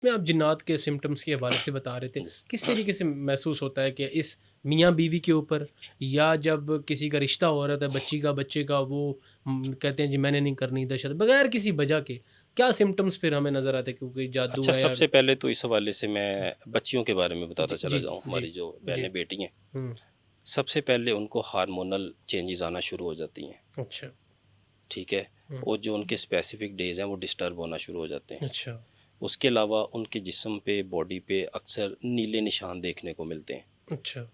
میں آپ جنات کے سمٹمز کے حوالے سے بتا رہے تھے، کس طریقے سے محسوس ہوتا ہے کہ اس میاں بیوی کے اوپر، یا جب کسی کا رشتہ ہو رہا تھا بچی کا بچے کا، وہ کہتے ہیں جی میں نے نہیں کرنی دہشت، بغیر کسی وجہ کے کیا سمٹمز پھر ہمیں نظر آتے ہیں کیونکہ اچھا، جادو ہے یا سب سے پہلے تو اس حوالے سے میں بچیوں کے بارے میں بتاتا جی چلا جی جاؤں. جی ہماری جو جی بہنیں بیٹی ہیں، ہوں سب سے پہلے ان کو ہارمونل چینجز آنا شروع ہو جاتی ہیں. اچھا ٹھیک ہے. ہوں اور جو ان کے اسپیسیفک ڈیز ہیں وہ ڈسٹرب ہونا شروع ہو جاتے ہیں. اچھا اس کے علاوہ ان کے جسم پہ، باڈی پہ اکثر نیلے نشان دیکھنے کو ملتے ہیں. اچھا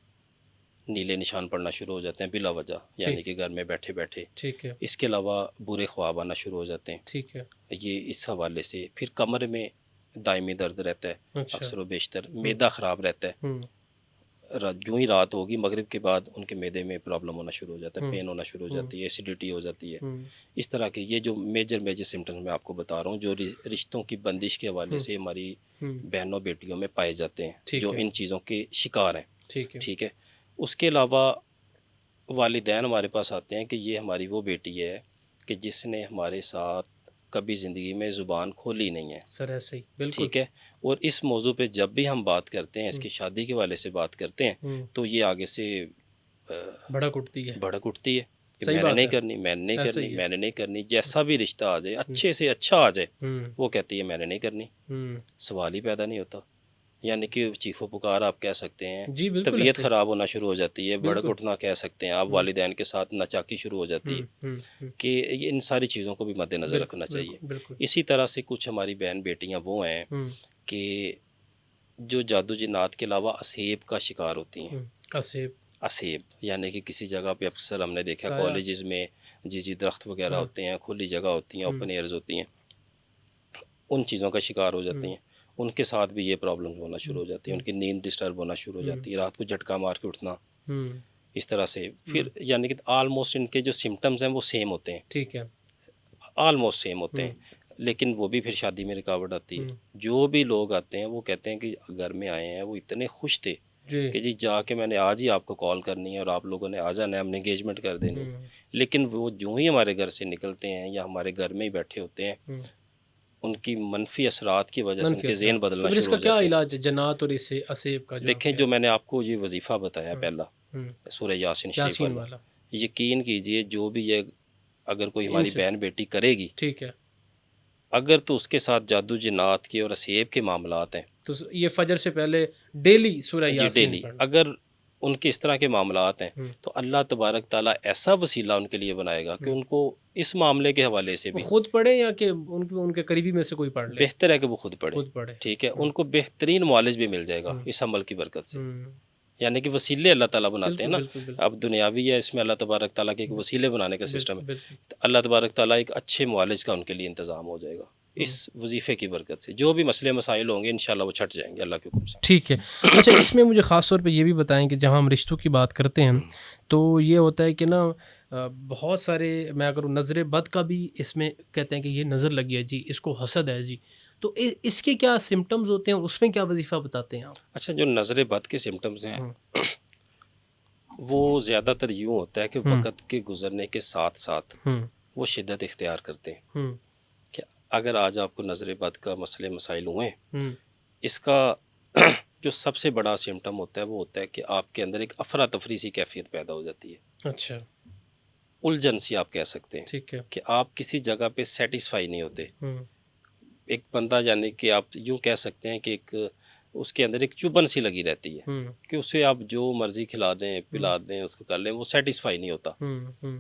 نیلے نشان پڑنا شروع ہو جاتے ہیں بلا وجہ، یعنی ٹھیک کہ گھر میں بیٹھے بیٹھے. ٹھیک ہے اس کے علاوہ برے خواب آنا شروع ہو جاتے ہیں. ٹھیک ہے یہ اس حوالے سے. پھر کمر میں دائمی درد رہتا ہے اچھا اکثر و بیشتر. ہوں معدہ خراب رہتا ہے. ہوں جو ہی رات ہوگی مغرب کے بعد ان کے معدے میں پرابلم ہونا شروع ہو جاتا ہے، ہوں پین ہونا شروع ہو ہوں جاتی ہے، ایسیڈیٹی ہو جاتی ہے. ہوں اس طرح کے یہ جو میجر سمٹمز میں آپ کو بتا رہا ہوں، جو رشتوں کی بندش کے حوالے ہوں سے ہماری ہوں بہنوں بیٹیوں میں پائے جاتے ہیں، ٹھیک جو ہے ان چیزوں کے شکار ہیں. ٹھیک ہے ٹھیک ہے. اس کے علاوہ والدین ہمارے پاس آتے ہیں کہ یہ ہماری وہ بیٹی ہے کہ جس نے ہمارے ساتھ کبھی زندگی میں زبان کھولی نہیں ہے. سر ایسے ہی بالکل ٹھیک ہے. اور اس موضوع پہ جب بھی ہم بات کرتے ہیں، اس ہوں کی شادی کے حوالے سے بات کرتے ہیں، ہوں تو یہ آگے سے بھڑک اٹھتی ہے. بھڑک اٹھتی ہے کہ صحیح میں نے بات نہیں ہے، کرنی، میں نے نہیں ایسا کرنی، ہی ہے. میں نے نہیں کرنی. جیسا بھی رشتہ آ جائے، ہوں اچھے سے اچھا آ جائے، ہوں وہ کہتی ہے میں نے نہیں کرنی. ہوں سوال ہی پیدا نہیں ہوتا. یعنی کہ چیخو پکار آپ کہہ سکتے ہیں. جی بالکل طبیعت ایسے ہی خراب ہونا شروع ہو جاتی ہے، بھڑک بالکل. اٹھنا کہہ سکتے ہیں آپ. ہوں والدین کے ساتھ ناچاکی شروع ہو جاتی ہوں ہے. ہوں ہوں کہ یہ ان ساری چیزوں کو بھی مد نظر بالکل رکھنا چاہیے. بالکل بالکل. اسی طرح سے کچھ ہماری بہن بیٹیاں وہ ہیں ہوں کہ جو جادو جنات کے علاوہ اسیب کا شکار ہوتی ہیں. ہوں اسیب اسیب یعنی کہ کسی جگہ پہ اکثر ہم نے دیکھا سایہ. کالجز میں جی درخت وغیرہ ہاں ہوتے ہیں، کھلی جگہ ہوتی ہیں، ہوں اوپن ایئرز ہوتی ہیں، ان چیزوں کا شکار ہو جاتے ہوں ہیں. ان کے ساتھ بھی یہ پرابلمز ہونا ہوں شروع ہو جاتی ہیں. ہوں ان کی نیند ڈسٹرب ہونا شروع ہو ہوں جاتی ہے، رات کو جھٹکا مار کے اٹھنا، ہوں اس طرح سے. ہوں پھر یعنی کہ آلموسٹ ان کے جو سمٹمز ہیں وہ سیم ہوتے ہیں، ٹھیک ہے. آلموسٹ سیم ہوتے ہوں ہیں. لیکن وہ بھی پھر شادی میں رکاوٹ آتی ہے. ہوں جو بھی لوگ آتے ہیں وہ کہتے ہیں کہ گھر میں آئے ہیں وہ اتنے خوش تھے جی کہ جی جا کے میں نے آج ہی آپ کو کال کرنی ہے اور آپ لوگوں نے آ جانا ہے، ہم نے انگیجمنٹ کر دینی ہے. ہوں لیکن وہ جو ہی ہمارے گھر سے نکلتے ہیں یا ہمارے گھر میں ہی بیٹھے ہوتے ہیں، ہوں ان کی منفی اثرات کی وجہ سے ان منفی کے ذہن اثرات. تو بدلنا پھر اس شروع کا ہو کیا جاتے ہیں. علاج ہے جنات اور اس سے اسیب کا جو آپ دیکھیں، کہہ جو رہے میں نے آپ کو یہ وظیفہ بتایا ہیں؟ پہلا، ہوں سورہ یاسین شریف یاسین والا، والا. یقین کیجئے جو بھی یہ اگر کوئی ان ہماری سے بہن بیٹی کرے گی، ٹھیک ہے. اگر تو اس کے ساتھ جادو جنات کے اور اسیب کے معاملات ہیں، تو یہ فجر سے پہلے ڈیلی سورہ جی یاسین ڈیلی پڑھنا. اگر ان کے اس طرح کے معاملات ہیں، ہوں تو اللہ تبارک تعالیٰ ایسا وسیلہ ان کے لیے بنائے گا کہ ہوں ان کو اس معاملے کے حوالے سے وہ بھی خود پڑھے یا کہ ان کے قریبی میں سے کوئی پڑھ لے؟ بہتر ہے کہ وہ خود پڑھیں. خود پڑھے. ٹھیک ہے. ہوں ان کو بہترین معالج بھی مل جائے گا ہوں اس عمل کی برکت سے. ہوں یعنی کہ وسیلے اللہ تعالیٰ بناتے ہیں بالکل نا. بالکل بالکل اب دنیاوی ہے، اس میں اللہ تبارک تعالیٰ کے ایک وسیلے بنانے کا سسٹم بالکل ہے. بالکل. تو اللہ تبارک تعالیٰ ایک اچھے معالج کا ان کے لیے انتظام ہو جائے گا اس ہوں وظیفے کی برکت سے. جو بھی مسئلے مسائل ہوں گے انشاءاللہ وہ چھٹ جائیں گے اللہ کے حکم سے. ٹھیک ہے. اچھا، اس میں مجھے خاص طور پہ یہ بھی بتائیں کہ جہاں ہم رشتوں کی بات کرتے ہیں تو یہ ہوتا ہے کہ نا بہت سارے، میں اگر نظر بد کا بھی اس میں کہتے ہیں کہ یہ نظر لگی ہے جی، اس کو حسد ہے جی، تو اس کے کیا سمٹمز ہوتے ہیں اور اس میں کیا وظیفہ بتاتے ہیں آپ؟ اچھا، جو نظر بد کے سمٹمز ہیں ہوں وہ زیادہ تر یوں ہوتا ہے کہ ہوں وقت کے گزرنے کے ساتھ ساتھ ہوں وہ شدت اختیار کرتے ہیں. ہوں کہ اگر آج آپ کو نظر بد کا مسئلے مسائل ہوئے، ہوں اس کا جو سب سے بڑا سمٹم ہوتا ہے وہ ہوتا ہے کہ آپ کے اندر ایک افراتفری سی کیفیت پیدا ہو جاتی ہے. اچھا الجھن سی آپ کہہ سکتے ہیں ٹھیک ہے. کہ آپ کسی جگہ پہ سیٹسفائی نہیں ہوتے. ہوں ایک بندہ یعنی کہ آپ یوں کہہ سکتے ہیں کہ ایک اس کے اندر ایک چبھن سی لگی رہتی ہے ہوں کہ اسے آپ جو مرضی کھلا دیں ہوں پلا دیں اس کو کر لیں، وہ سیٹسفائی نہیں ہوتا. ہوں ہوں